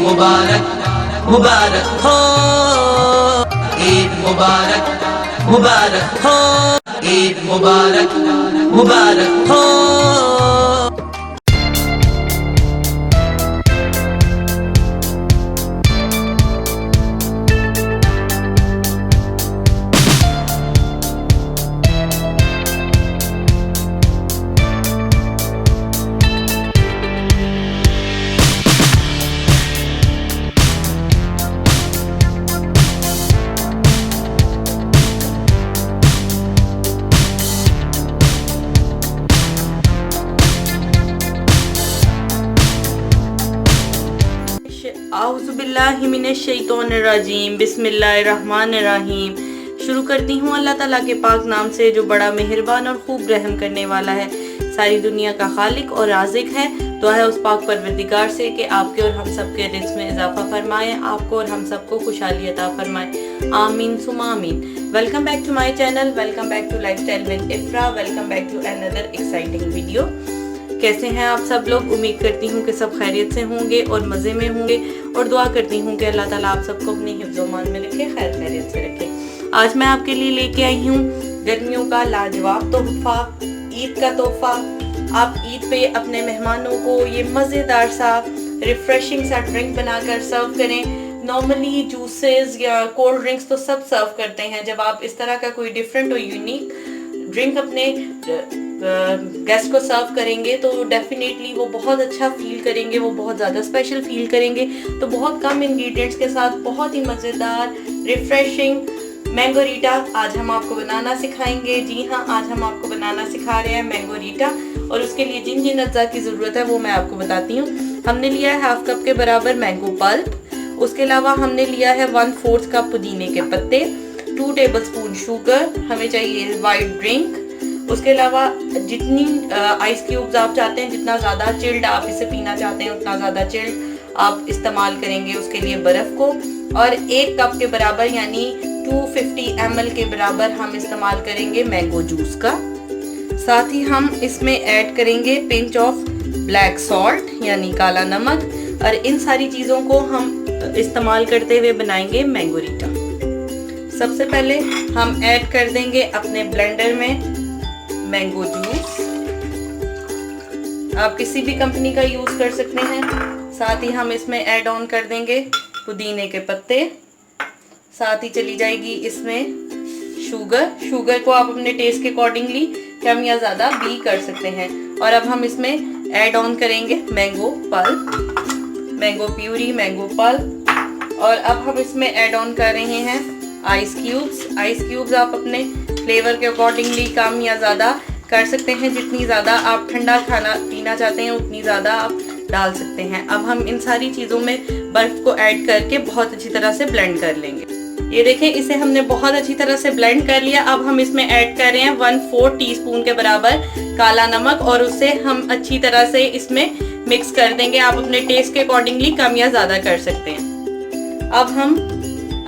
मुबारक मुबारक हो, ईद मुबारक मुबारक हो, ईद मुबारक मुबारक हो। आउज़ुबिल्लाहिमिनश्शैतानिर्रजीम बिस्मिल्लाहिर्रहमानिर्रहीम। शुरू करती हूँ अल्लाह ताला के पाक नाम से जो बड़ा मेहरबान और खूब रहम करने वाला है, सारी दुनिया का खालिक और राज़िक है। दुआ है उस पाक परवरदिगार से कि आपके और हम सब के रिज़्क़ में इजाफा फरमाए, आपको और हम सबको खुशहाली अता फरमाए। आमीन सुमा आमीन। Welcome back to my channel, welcome back to lifestyle with Ifra, welcome back to another exciting video. कैसे हैं आप सब लोग? उम्मीद करती हूँ कि सब खैरियत से होंगे और मज़े में होंगे, और दुआ करती हूँ कि अल्लाह ताला आप सबको अपनी हिफ्ज़-ओ-मान में रखे, खैर खैरियत से रखे। आज मैं आपके लिए लेके आई हूँ गर्मियों का लाजवाब तोहफा, ईद का तोहफा। आप ईद पे अपने मेहमानों को ये मज़ेदार सा रिफ्रेशिंग सा ड्रिंक बनाकर सर्व करें। नॉर्मली जूसेस या कोल्ड ड्रिंक्स तो सब सर्व करते हैं। जब आप इस तरह का कोई डिफरेंट और यूनिक ड्रिंक अपने गेस्ट को सर्व करेंगे तो डेफिनेटली वो बहुत अच्छा फील करेंगे, वो बहुत ज़्यादा स्पेशल फील करेंगे। तो बहुत कम इंग्रेडिएंट्स के साथ बहुत ही मज़ेदार रिफ्रेशिंग मैंगोरीटा आज हम आपको बनाना सिखाएंगे। जी हाँ, आज हम आपको बनाना सिखा रहे हैं मैंगोरीटा, और उसके लिए जिन जिन अज्जा की ज़रूरत है वो मैं आपको बताती हूँ। हमने लिया है हाफ कप के बराबर मैंगो पल्प, उसके अलावा हमने लिया है 1/4 कप पुदीने के पत्ते, 2 टेबलस्पून शुगर, हमें चाहिए वाइट ड्रिंक। उसके अलावा जितनी आइस क्यूब्स आप चाहते हैं, जितना ज़्यादा चिल्ड आप इसे पीना चाहते हैं उतना ज़्यादा चिल्ड आप इस्तेमाल करेंगे उसके लिए बर्फ़ को। और 1 कप के बराबर यानी 250 ml के बराबर हम इस्तेमाल करेंगे मैंगो जूस का। साथ ही हम इसमें ऐड करेंगे पिंच ऑफ ब्लैक सॉल्ट यानी काला नमक, और इन सारी चीज़ों को हम इस्तेमाल करते हुए बनाएंगे मैंगोरीटा। सबसे पहले हम ऐड कर देंगे अपने ब्लेंडर में मैंगो जूस, आप किसी भी कंपनी का यूज़ कर सकते हैं। साथ ही हम इसमें ऐड ऑन कर देंगे पुदीने के पत्ते, साथ ही चली जाएगी इसमें शुगर को आप अपने टेस्ट के अकॉर्डिंगली कम या ज़्यादा भी कर सकते हैं। और अब हम इसमें ऐड ऑन करेंगे mango pulp, mango puree, mango pulp, और अब हम इसमें ऐड ऑन कर रहे हैं आइस क्यूब्स आप अपने फ्लेवर के अकॉर्डिंगली कम या ज़्यादा कर सकते हैं। जितनी ज़्यादा आप ठंडा खाना पीना चाहते हैं उतनी ज़्यादा आप डाल सकते हैं। अब हम इन सारी चीज़ों में बर्फ़ को ऐड करके बहुत अच्छी तरह से ब्लेंड कर लेंगे। ये देखें, इसे हमने बहुत अच्छी तरह से ब्लेंड कर लिया। अब हम इसमें ऐड कर रहे हैं 1/4 टीस्पून के बराबर काला नमक, और उसे हम अच्छी तरह से इसमें मिक्स कर देंगे। आप अपने टेस्ट के अकॉर्डिंगली कम या ज़्यादा कर सकते हैं। अब हम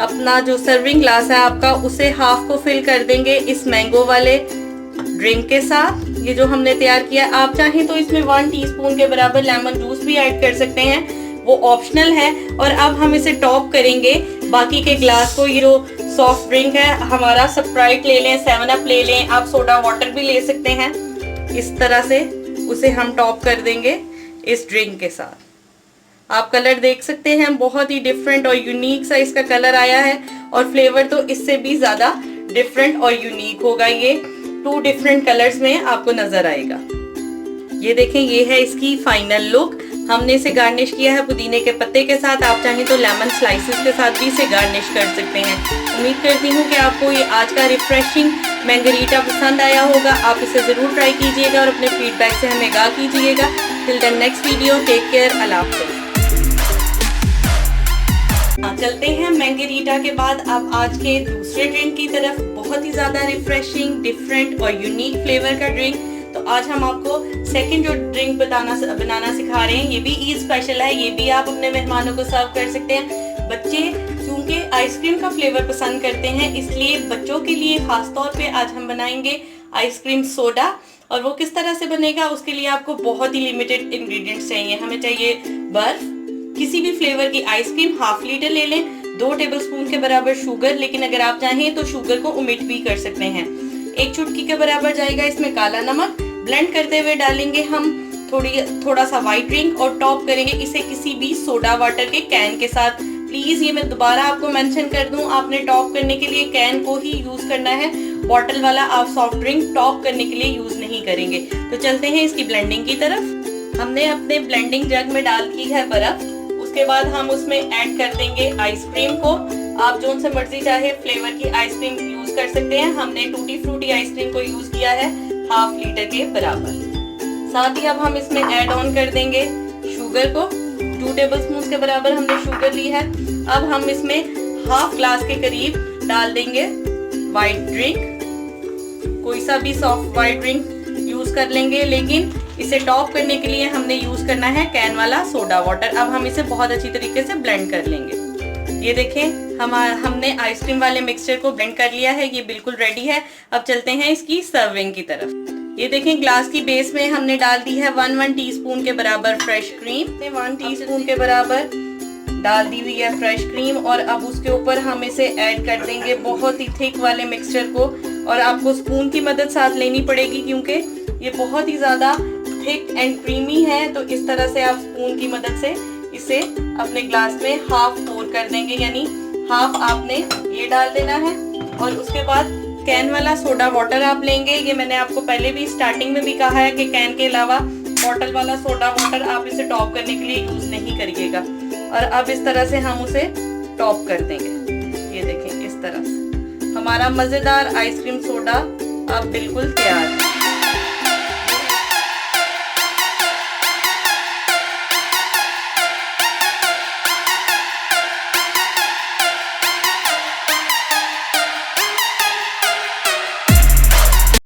अपना जो सर्विंग ग्लास है आपका, उसे हाफ को फिल कर देंगे इस मैंगो वाले ड्रिंक के साथ, ये जो हमने तैयार किया। आप चाहें तो इसमें 1 टीस्पून के बराबर लेमन जूस भी ऐड कर सकते हैं, वो ऑप्शनल है। और अब हम इसे टॉप करेंगे बाकी के ग्लास को। ये जो सॉफ्ट ड्रिंक है हमारा, स्प्राइट ले लें, 7 अप ले लें, आप सोडा वाटर भी ले सकते हैं। इस तरह से उसे हम टॉप कर देंगे इस ड्रिंक के साथ। आप कलर देख सकते हैं, बहुत ही डिफरेंट और यूनिक सा इसका कलर आया है, और फ्लेवर तो इससे भी ज़्यादा डिफरेंट और यूनिक होगा। ये 2 डिफरेंट कलर्स में आपको नज़र आएगा। ये देखें, ये है इसकी फाइनल लुक। हमने इसे गार्निश किया है पुदीने के पत्ते के साथ, आप चाहें तो लेमन स्लाइसेस के साथ भी इसे गार्निश कर सकते हैं। उम्मीद करती हूँ कि आपको ये आज का रिफ्रेशिंग मैंगोरीटा पसंद आया होगा। आप इसे ज़रूर ट्राई कीजिएगा और अपने फीडबैक से हमें आगाह कीजिएगा। Till the next video, take care, अल्लाह हाफ़िज़। चलते हैं मैंगोरीटा के बाद अब आज के दूसरे ड्रिंक की तरफ। बहुत ही ज़्यादा रिफ्रेशिंग, डिफरेंट और यूनिक फ्लेवर का ड्रिंक। तो आज हम आपको सेकंड जो ड्रिंक बनाना सिखा रहे हैं, ये भी ईद स्पेशल है। ये भी आप अपने मेहमानों को सर्व कर सकते हैं। बच्चे क्योंकि आइसक्रीम का फ्लेवर पसंद करते हैं, इसलिए बच्चों के लिए खास तौर पे आज हम बनाएंगे आइसक्रीम सोडा। और वो किस तरह से बनेगा, उसके लिए आपको बहुत ही लिमिटेड इंग्रेडिएंट्स चाहिए। हमें चाहिए बर्फ, किसी भी फ्लेवर की आइसक्रीम हाफ लीटर ले लें, 2 टेबलस्पून के बराबर शुगर, लेकिन अगर आप चाहें तो शुगर को ओमिट भी कर सकते हैं। 1 चुटकी के बराबर जाएगा इसमें काला नमक। ब्लेंड करते हुए डालेंगे हम थोड़ा सा व्हाइट ड्रिंक और टॉप करेंगे इसे किसी भी सोडा वाटर के कैन के साथ। प्लीज ये मैं दोबारा आपको मेंशन कर दूं, आपने टॉप करने के लिए कैन को ही यूज करना है, बॉटल वाला आप सॉफ्ट ड्रिंक टॉप करने के लिए यूज नहीं करेंगे। तो चलते हैं इसकी ब्लेंडिंग की तरफ। हमने अपने ब्लेंडिंग जग में डाल दी है बर्फ, उसके बाद हम उसमें ऐड कर देंगे आइसक्रीम को। आप जो से मर्जी चाहे फ्लेवर की आइसक्रीम यूज कर सकते हैं। हमने टूटी फ्रूटी आइसक्रीम को यूज किया है हाफ लीटर के बराबर। साथ ही अब हम इसमें ऐड ऑन कर देंगे शुगर को। 2 टेबलस्पून के बराबर हमने शुगर ली है। अब हम इसमें हाफ ग्लास के करीब डाल देंगे व्हाइट ड्रिंक। कोई सा भी सॉफ्ट व्हाइट ड्रिंक यूज कर लेंगे, लेकिन इसे टॉप करने के लिए हमने यूज करना है कैन वाला सोडा वाटर। अब हम इसे बहुत अच्छी तरीके से ब्लेंड कर लेंगे। ये देखें हमने आइसक्रीम वाले मिक्सचर को ब्लेंड कर लिया है, ये बिल्कुल रेडी है। अब चलते हैं इसकी सर्विंग की तरफ। ये देखें ग्लास की बेस में हमने डाल दी है 1 टीस्पून के बराबर फ्रेश क्रीम। 1 टीस्पून के बराबर डाल दी हुई है फ्रेश क्रीम और अब उसके ऊपर हम इसे ऐड कर देंगे बहुत ही थिक वाले मिक्सचर को। और आपको स्पून की मदद साथ लेनी पड़ेगी क्योंकि ये बहुत ही ज्यादा थिक एंड क्रीमी है। तो इस तरह से आप स्पून की मदद से इसे अपने ग्लास में हाफ पोर कर देंगे, यानी हाफ आपने ये डाल देना है। और उसके बाद कैन वाला सोडा वाटर आप लेंगे। ये मैंने आपको पहले भी स्टार्टिंग में भी कहा है कि कैन के अलावा बॉटल वाला सोडा वाटर आप इसे टॉप करने के लिए यूज नहीं करिएगा। और अब इस तरह से हम उसे टॉप कर देंगे। ये देखें इस तरह से हमारा मजेदार आइसक्रीम सोडा अब बिल्कुल तैयार है।